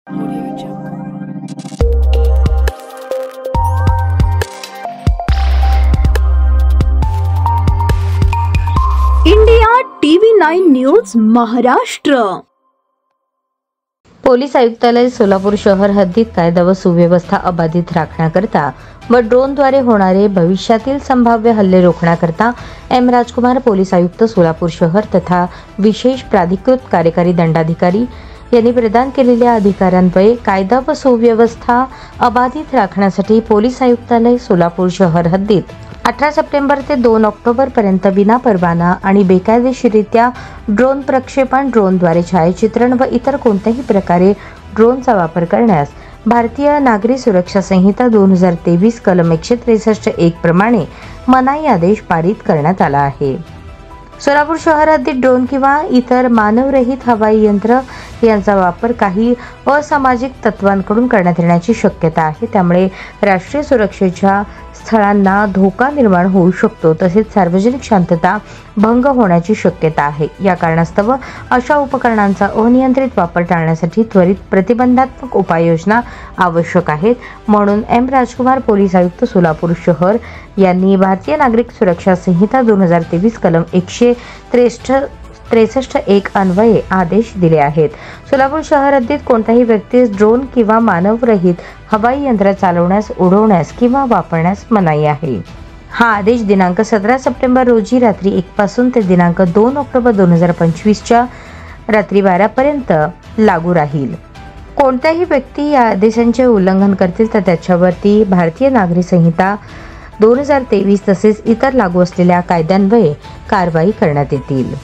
India TV9 news Maharashtra. Police आयुक्तालय सोलापूर शहर हद्दीत कायदा व सुव्यवस्था अबाधित राखण्याकरता व ड्रोनद्वारे होणारे भविष्यातील संभाव्य हल्ले रोखण्याकरता एम राजकुमार पोलीस आयुक्त सोलापूर शहर तथा विशेष प्राधिकृत कार्यकारी दंडाधिकारी यांनी प्रदान केलेल्या अधिकारान्वये कायदा व सुव्यवस्था अबाधित राखण्यासाठी पोलीस आयुक्तालय सोलापूर शहर हद्दीत 18 सप्टेंबर ते 2 ऑक्टोबर पर्यंत विना परवाना आणि बेकायदेशीररित्या ड्रोन प्रक्षेपण, ड्रोनद्वारे छायाचित्रण व इतर कोणत्याही प्रकारे ड्रोनचा वापर करण्यास भारतीय नागरी सुरक्षा संहिता 2023 कलम 163(1) प्रमाणे मनाई आदेश पारित करण्यात आला आहे। सोलापूर शहर हद्दीत ड्रोन किंवा इतर मानवरहित हवाई यंत्र यांचा वापर काही असामाजिक तत्वांकडून करण्यात येण्याची शक्यता आहे। त्यामुळे राष्ट्रीय सुरक्षेच्या स्थळांना धोका निर्माण होऊ शकतो, तसेच सार्वजनिक शांतता भंग होण्याची शक्यता आहे। या कारणास्तव अशा उपकरणांचा अनियंत्रित वापर टाळण्यासाठी त्वरित प्रतिबंधात्मक उपाययोजना आवश्यक आहेत। म्हणून एम राजकुमार पोलीस आयुक्त सोलापूर शहर यांनी भारतीय नागरिक सुरक्षा संहिता 2023 कलम 163(1) अन्वये आदेश दिले आहेत। सोलापूर शहर हद्दीत कोणत्याही व्यक्तीस ड्रोन किंवा मानवरहित हवाई यंत्र चालवण्यास, उडवण्यास किंवा वापरण्यास मनाई आहे। हा आदेश दिनांक 17 सप्टेंबर रोजी रात्री 1 पासून ते दिनांक 2 ऑक्टोबर 2025 च्या रात्री 12 पर्यंत लागू राहील। कोणत्याही व्यक्ती या आदेशांचे उल्लंघन करतील तर त्याच्यावरती भारतीय नागरी संहिता 2023 तसेच इतर लागू असलेल्या कायद्यान्वये कारवाई करण्यात येतील।